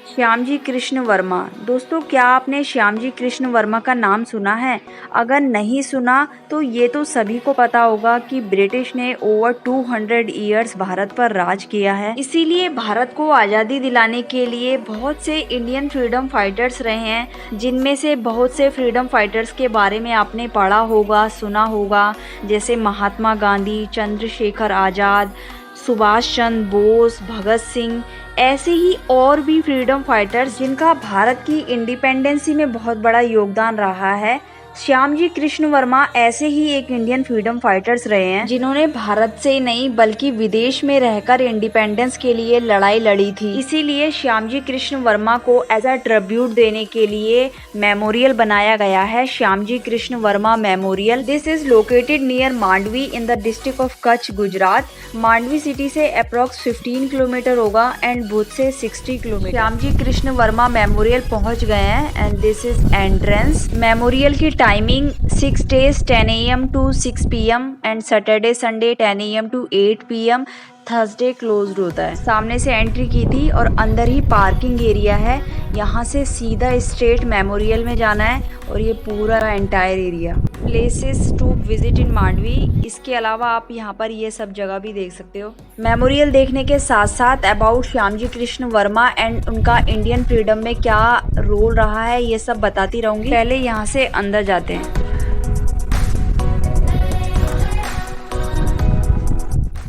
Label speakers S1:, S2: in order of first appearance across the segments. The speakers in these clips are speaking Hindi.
S1: श्यामजी कृष्ण वर्मा। दोस्तों, क्या आपने श्यामजी कृष्ण वर्मा का नाम सुना है? अगर नहीं सुना तो ये तो सभी को पता होगा कि ब्रिटिश ने ओवर 200 ईयर्स भारत पर राज किया है। इसीलिए भारत को आज़ादी दिलाने के लिए बहुत से इंडियन फ्रीडम फाइटर्स रहे हैं, जिनमें से बहुत से फ्रीडम फाइटर्स के बारे में आपने पढ़ा होगा, सुना होगा, जैसे महात्मा गांधी, चंद्रशेखर आज़ाद, सुभाष चंद्र बोस, भगत सिंह। ऐसे ही और भी फ्रीडम फाइटर्स जिनका भारत की इंडिपेंडेंसी में बहुत बड़ा योगदान रहा है। श्यामजी कृष्ण वर्मा ऐसे ही एक इंडियन फ्रीडम फाइटर्स रहे हैं जिन्होंने भारत से नहीं बल्कि विदेश में रहकर इंडिपेंडेंस के लिए लड़ाई लड़ी थी। इसीलिए श्यामजी कृष्ण वर्मा को एज अ ट्रिब्यूट देने के लिए मेमोरियल बनाया गया है, Shyamji Krishna Varma memorial. This is located near Mandvi in the district of Kutch, Gujarat. Mandvi city से अप्रोक्स 15 किलोमीटर होगा एंड भुज से 60 किलोमीटर। श्यामजी कृष्ण वर्मा मेमोरियल पहुंच गए हैं एंड दिस इज एंट्रेंस। मेमोरियल की timing 6 days 10 AM to 6 PM and Saturday Sunday 10 AM to 8 PM। Thursday closed होता है। सामने से एंट्री की थी और अंदर ही पार्किंग एरिया है। यहाँ से सीधा स्ट्रेट मेमोरियल में जाना है और ये पूरा entire area. Places to visit in Mandvi. इसके अलावा आप यहाँ पर ये सब जगह भी देख सकते हो। मेमोरियल देखने के साथ साथ अबाउट श्यामजी कृष्ण वर्मा एंड उनका इंडियन फ्रीडम में क्या रोल रहा है ये सब बताती रहूंगी। पहले यहाँ से अंदर जाते हैं।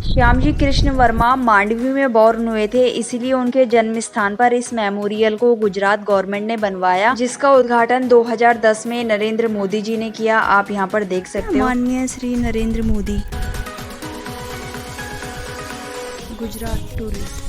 S1: श्यामजी कृष्ण वर्मा मांडवी में बॉर्न हुए थे, इसीलिए उनके जन्म स्थान पर इस मेमोरियल को गुजरात गवर्नमेंट ने बनवाया, जिसका उद्घाटन 2010 में नरेंद्र मोदी जी ने किया। आप यहाँ पर देख सकते हो। माननीय Shri Narendra Modi. Gujarat tourist.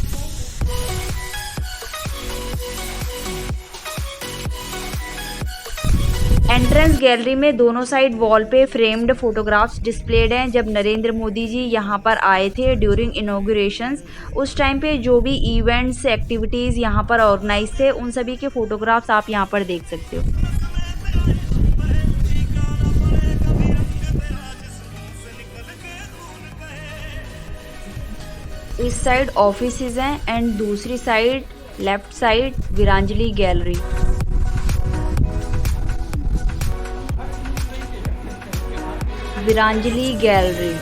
S1: Entrance gallery में दोनों साइड वॉल पे फ्रेम्ड फोटोग्राफ्स डिस्प्लेड हैं। जब नरेंद्र मोदी जी यहाँ पर आए थे ड्यूरिंग इनॉग्रेशंस, उस टाइम पे जो भी इवेंट्स, एक्टिविटीज़ यहाँ पर ऑर्गेनाइज थे, उन सभी के फोटोग्राफ्स आप यहाँ पर देख सकते हो। इस साइड ऑफिसेज हैं एंड दूसरी side left side Veeranjali gallery. Veeranjali gallery.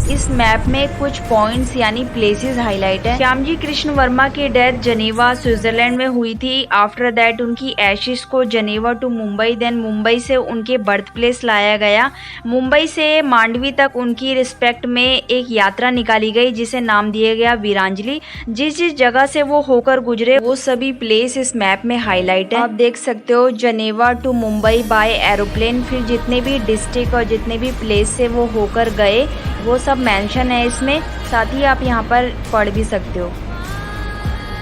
S1: इस मैप में कुछ पॉइंट्स यानी प्लेसेस हाईलाइट है। श्यामजी कृष्ण वर्मा की डेथ जनेवा, स्विट्जरलैंड में हुई थी। आफ्टर दैट उनकी एशिस को जनेवा टू मुंबई, देन मुंबई से उनके बर्थ प्लेस लाया गया। मुंबई से मांडवी तक उनकी रिस्पेक्ट में एक यात्रा निकाली गई जिसे नाम दिया गया वीरांजलि। जिस जिस जगह से वो होकर गुजरे वो सभी प्लेस इस मैप में हाईलाइट है। आप देख सकते हो जनेवा टू मुंबई बाय एरोप्लेन। फिर जितने भी डिस्ट्रिक्ट और जितने भी प्लेस से वो होकर गए वो सब मेंशन है इसमें, साथ ही आप यहाँ पर पढ़ भी सकते हो।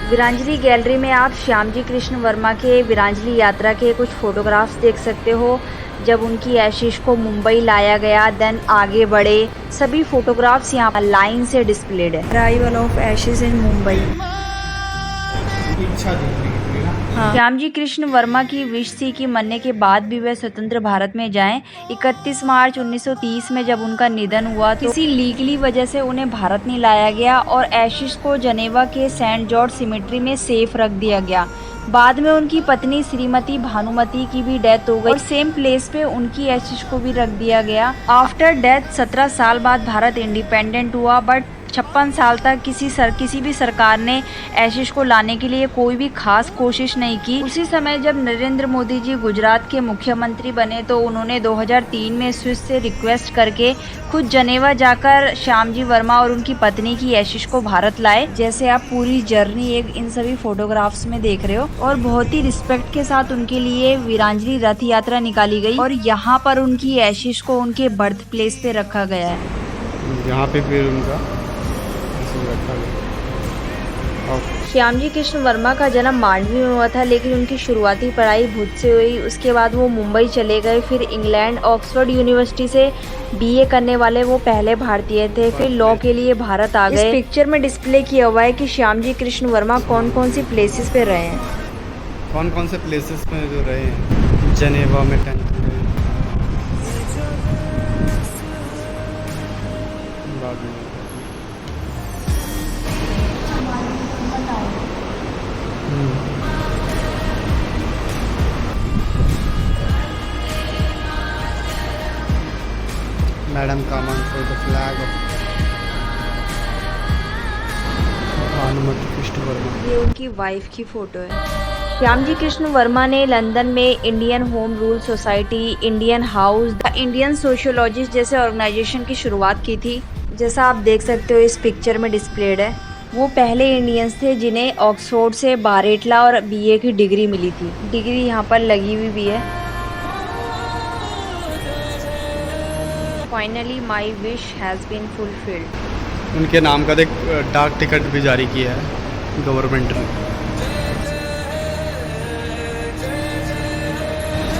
S1: वीरांजलि गैलरी में आप श्यामजी कृष्ण वर्मा के वीरांजलि यात्रा के कुछ फोटोग्राफ्स देख सकते हो। जब उनकी एशिश को मुंबई लाया गया, देन आगे बढ़े, सभी फोटोग्राफ्स यहाँ पर लाइन से डिस्प्लेड है। अराइवल ऑफ एशिस इन मुंबई। हाँ। श्यामजी कृष्ण वर्मा की विश थी कि मरने के बाद भी वह स्वतंत्र भारत में जाएं। 31 मार्च 1930 में जब उनका निधन हुआ तो किसी लीगली वजह से उन्हें भारत नहीं लाया गया और एशिस को जनेवा के सेंट जॉर्ज सिमेट्री में सेफ रख दिया गया। बाद में उनकी पत्नी श्रीमती भानुमति की भी डेथ हो गई और सेम प्लेस पे उनकी एशिस को भी रख दिया गया। आफ्टर डेथ 17 साल बाद भारत इंडिपेंडेंट हुआ, बट 56 साल तक किसी भी सरकार ने एशिश को लाने के लिए कोई भी खास कोशिश नहीं की। उसी समय जब नरेंद्र मोदी जी गुजरात के मुख्यमंत्री बने तो उन्होंने 2003 में स्विस से रिक्वेस्ट करके खुद जनेवा जाकर श्यामजी वर्मा और उनकी पत्नी की एशिश को भारत लाए। जैसे आप पूरी जर्नी एक इन सभी फोटोग्राफ्स में देख रहे हो और बहुत ही रिस्पेक्ट के साथ उनके लिए वीरांजलि रथ यात्रा निकाली गई और यहाँ पर उनकी एशिश को उनके बर्थ प्लेस पे रखा गया है।
S2: यहाँ पे फिर उनका
S1: श्यामजी कृष्ण वर्मा का जन्म मांडवी में हुआ था, लेकिन उनकी शुरुआती पढ़ाई भुज से हुई। उसके बाद वो मुंबई चले गए। फिर इंग्लैंड ऑक्सफोर्ड यूनिवर्सिटी से बीए करने वाले वो पहले भारतीय थे। फिर लॉ के लिए भारत आ गए। इस पिक्चर में डिस्प्ले किया हुआ है कि श्यामजी कृष्ण वर्मा कौन कौन सी प्लेसेस पे रहे हैं।
S2: कौन कौन से प्लेसेस में जो रहे हैं। जनेवा में 10 am coming for the flag of Bhanumati Krishna Verma.
S1: ये उनकी वाइफ की फोटो है। श्यामजी कृष्ण वर्मा ने लंदन में Indian home rule society, Indian house, the Indian sociologist जैसे ऑर्गेनाइजेशन की शुरुआत की थी। जैसा आप देख सकते हो इस पिक्चर में डिस्प्लेड है। वो पहले इंडियंस थे जिन्हें ऑक्सफोर्ड से बारेटला और बीए की डिग्री मिली थी। डिग्री यहाँ पर लगी हुई भी है। Finally my wish has been fulfilled.
S2: उनके नाम का एक डाक टिकट भी जारी किया है गवर्नमेंट ने।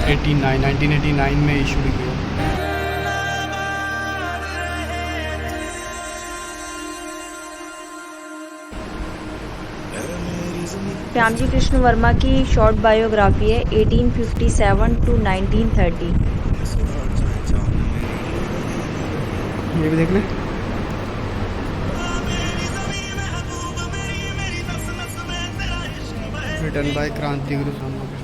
S2: 1989 में इशू किया।
S1: श्यामजी कृष्ण वर्मा की शॉर्ट बायोग्राफी है 1857 to 1930।
S2: ये भी देख लें। रिटर्न बाय क्रांति गुरु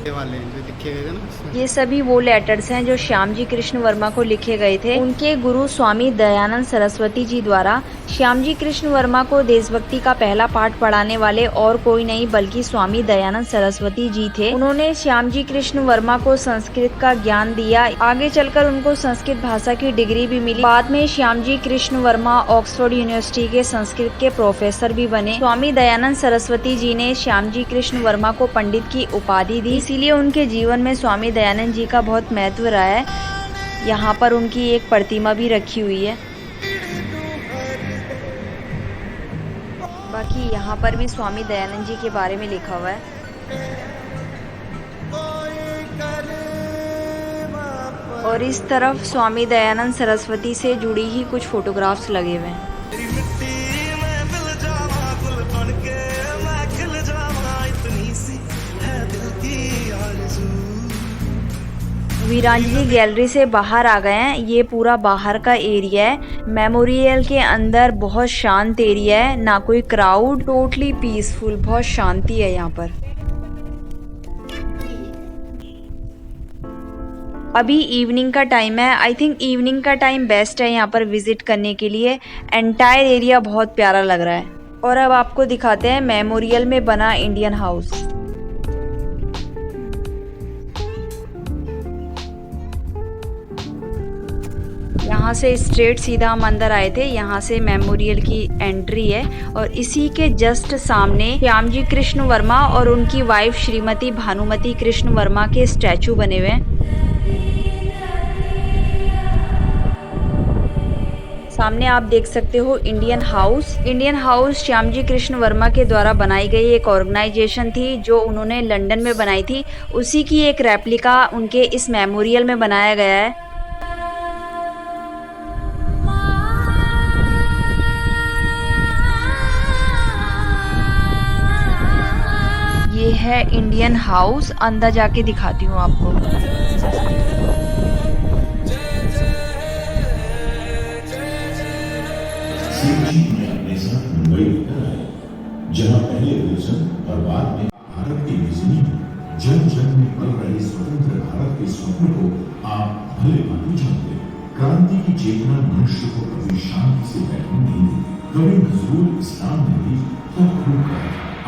S2: वाले जो लिखे गए थे ना,
S1: ये सभी वो लेटर्स हैं जो श्यामजी कृष्ण वर्मा को लिखे गए थे। उनके गुरु स्वामी दयानंद सरस्वती जी द्वारा। श्यामजी कृष्ण वर्मा को देशभक्ति का पहला पाठ पढ़ाने वाले और कोई नहीं बल्कि स्वामी दयानंद सरस्वती जी थे। उन्होंने श्यामजी कृष्ण वर्मा को संस्कृत का ज्ञान दिया। आगे चलकर उनको संस्कृत भाषा की डिग्री भी मिली। बाद में श्यामजी कृष्ण वर्मा ऑक्सफोर्ड यूनिवर्सिटी के संस्कृत के प्रोफेसर भी बने। स्वामी दयानंद सरस्वती जी ने श्यामजी कृष्ण वर्मा को पंडित की उपाधि दी, इसीलिए उनके जीवन में स्वामी दयानंद जी का बहुत महत्व रहा है। यहाँ पर उनकी एक प्रतिमा भी रखी हुई है। बाकी यहाँ पर भी स्वामी दयानंद जी के बारे में लिखा हुआ है। और इस तरफ स्वामी दयानंद सरस्वती से जुड़ी ही कुछ फोटोग्राफ्स लगे हुए हैं। वीरांजलि गैलरी से बाहर आ गए हैं। ये पूरा बाहर का एरिया है। मेमोरियल के अंदर बहुत शांत एरिया है, ना कोई क्राउड, टोटली पीसफुल, बहुत शांति है यहाँ पर। अभी इवनिंग का टाइम है। आई थिंक इवनिंग का टाइम बेस्ट है यहाँ पर विजिट करने के लिए। एंटायर एरिया बहुत प्यारा लग रहा है। और अब आपको दिखाते हैं मेमोरियल में बना इंडियन हाउस। यहाँ से स्ट्रेट सीधा हम अंदर आए थे। यहाँ से मेमोरियल की एंट्री है और इसी के जस्ट सामने श्यामजी कृष्ण वर्मा और उनकी वाइफ श्रीमती भानुमति कृष्ण वर्मा के स्टैचू बने हुए हैं। सामने आप देख सकते हो Indian house. Indian house Shyamji Krishna Verma के द्वारा बनाई गई एक ऑर्गेनाइजेशन थी जो उन्होंने लंदन में बनाई थी। उसी की एक रेप्लिका उनके इस मेमोरियल में बनाया गया है। ये है इंडियन हाउस। अंदर जाके दिखाती हूँ आपको।
S3: जहां पहले विल्सन और बाद में भारत की विजनी जन जन में पल रहे स्वतंत्र भारत के स्वप्न को आप भले भांति जानते हैं। क्रांति की चेतना मनुष्य को कभी शांति से बैठने नहीं देती। कभी नजरुल इस्लाम ने भी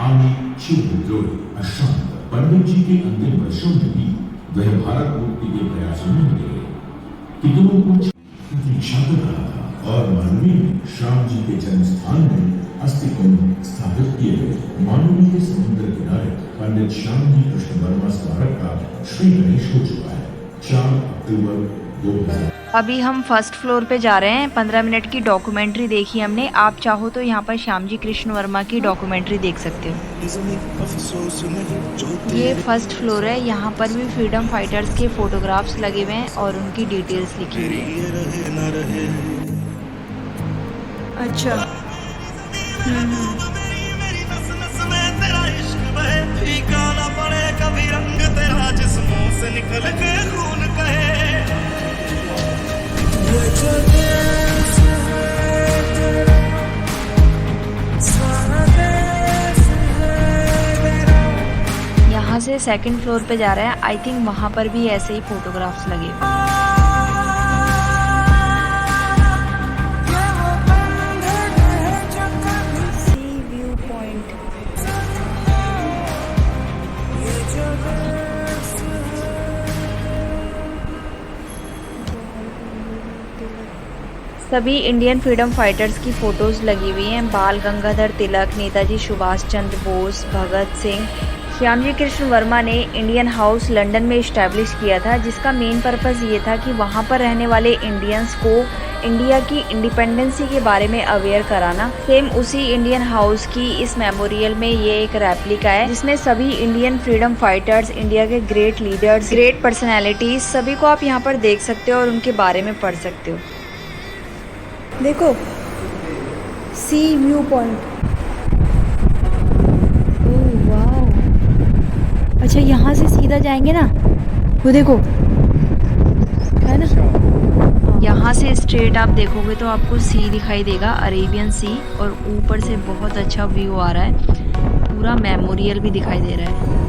S3: आमी विद्रोही अशांत पंडित जी के अंतिम वर्षों में भी वह भारत मुक्ति के प्रयासों में लगे कि दोनों को प्रतीक्षा कर रहा था। और मानवी में श्याम जी के जन्म स्थान में अस्थि कुंभ स्थापित किए गए। मानवी के समुद्र किनारे पंडित श्यामजी कृष्ण वर्मा स्मारक का श्री गणेश हो चुका है। 4 अक्टूबर 2000।
S1: अभी हम फर्स्ट फ्लोर पे जा रहे हैं। 15 मिनट की डॉक्यूमेंट्री देखी हमने। आप चाहो तो यहाँ पर श्यामजी कृष्ण वर्मा की डॉक्यूमेंट्री देख सकते हो। ये फर्स्ट फ्लोर है। यहाँ पर भी फ्रीडम फाइटर्स के फोटोग्राफ्स लगे हुए हैं और उनकी डिटेल्स लिखी हुई है। अच्छा। यहाँ से सेकंड फ्लोर पे जा रहे हैं। आई थिंक वहाँ पर भी ऐसे ही फोटोग्राफ्स लगे हुए हैं। सभी इंडियन फ्रीडम फाइटर्स की फोटोज लगी हुई हैं। बाल गंगाधर तिलक, नेताजी सुभाष चंद्र बोस, भगत सिंह। श्यामजी कृष्ण वर्मा ने इंडियन हाउस लंदन में इस्टेब्लिश किया था, जिसका मेन पर्पस ये था कि वहाँ पर रहने वाले इंडियंस को इंडिया की इंडिपेंडेंसी के बारे में अवेयर कराना। सेम उसी इंडियन हाउस की इस मेमोरियल में ये एक रेप्लिका है, जिसमें सभी इंडियन फ्रीडम फाइटर्स, इंडिया के ग्रेट लीडर्स, ग्रेट पर्सनैलिटीज, सभी को आप यहाँ पर देख सकते हो और उनके बारे में पढ़ सकते हो। देखो, सी व्यू पॉइंट। ओह वाह, अच्छा यहाँ से सीधा जाएंगे ना, वो देखो है ना, यहाँ से स्ट्रेट आप देखोगे तो आपको सी दिखाई देगा, अरेबियन सी, और ऊपर से बहुत अच्छा व्यू आ रहा है, पूरा मेमोरियल भी दिखाई दे रहा है।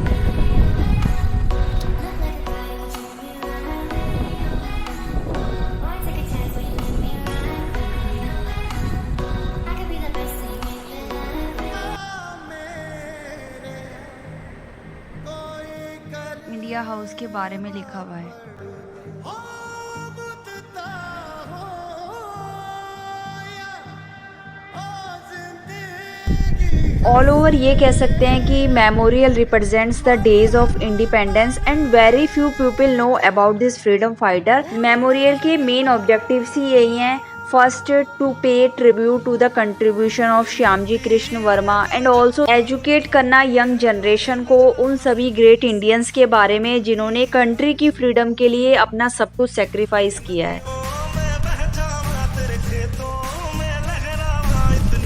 S1: इंडिया हाउस के बारे में लिखा हुआ है। ऑल ओवर ये कह सकते हैं कि memorial represents the days of independence and very few people know about this freedom fighter. Memorial के मेन ऑब्जेक्टिव्स ही यही हैं। First, to pay tribute to the contribution of Shyamji Krishna Verma and also educate करना यंग जनरेशन को उन सभी ग्रेट इंडियंस के बारे में जिन्होंने कंट्री की फ्रीडम के लिए अपना सब कुछ सेक्रीफाइस किया है।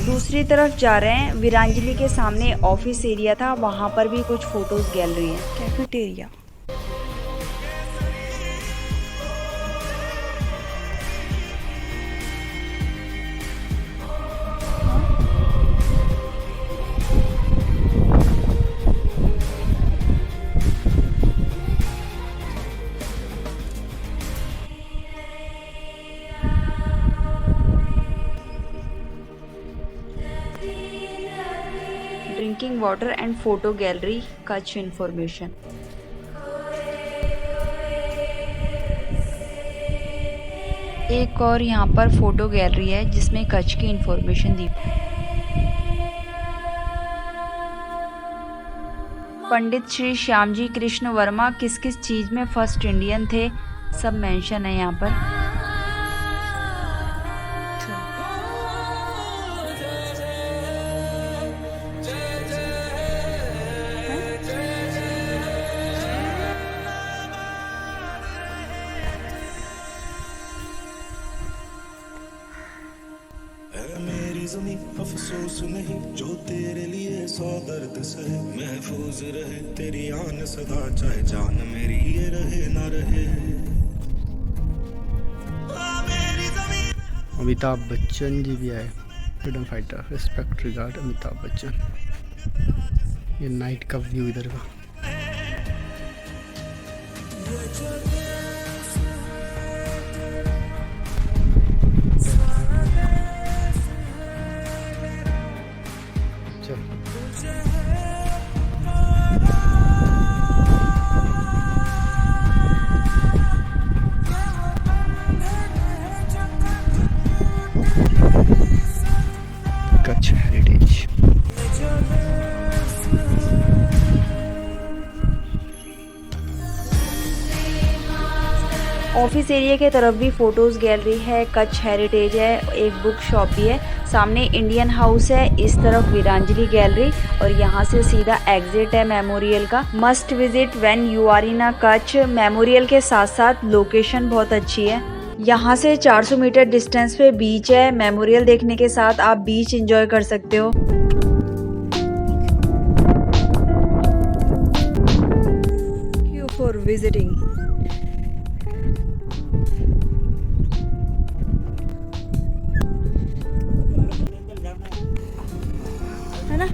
S1: दूसरी तरफ जा रहे हैं, वीरांजली के सामने ऑफिस एरिया था, वहाँ पर भी कुछ फोटोज गैलरी है। Cafeteria, drinking water and photo gallery, Kutch information. एक और यहाँ पर फोटो गैलरी है जिसमें कच्छ की इंफॉर्मेशन दी। पंडित श्री श्यामजी कृष्ण वर्मा किस किस चीज में फर्स्ट इंडियन थे, सब मेंशन है यहाँ पर।
S4: मेरी ज़मीं अफसोस नहीं जो तेरे लिए सौ दर्द सहे, महफूज रहे तेरी आन सदा, चाहे जान मेरी ये रहे ना रहे।
S2: अमिताभ बच्चन जी भी आए, freedom fighter, respect regard Amitabh Bachchan. ये नाइट का व्यू इधर का। कच्छ हेरिटेज।
S1: ऑफिस एरिया के तरफ भी फोटोज गैलरी है, कच्छ हेरिटेज है, एक बुक शॉप भी है, सामने इंडियन हाउस है, इस तरफ वीरांजली गैलरी, और यहाँ से सीधा एग्जिट है मेमोरियल का। Must visit when you are in a Kutch. Memorial के साथ साथ लोकेशन बहुत अच्छी है। यहाँ से 400 मीटर डिस्टेंस पे बीच है। मेमोरियल देखने के साथ आप बीच एंजॉय कर सकते हो। Thank you for visiting. है ना?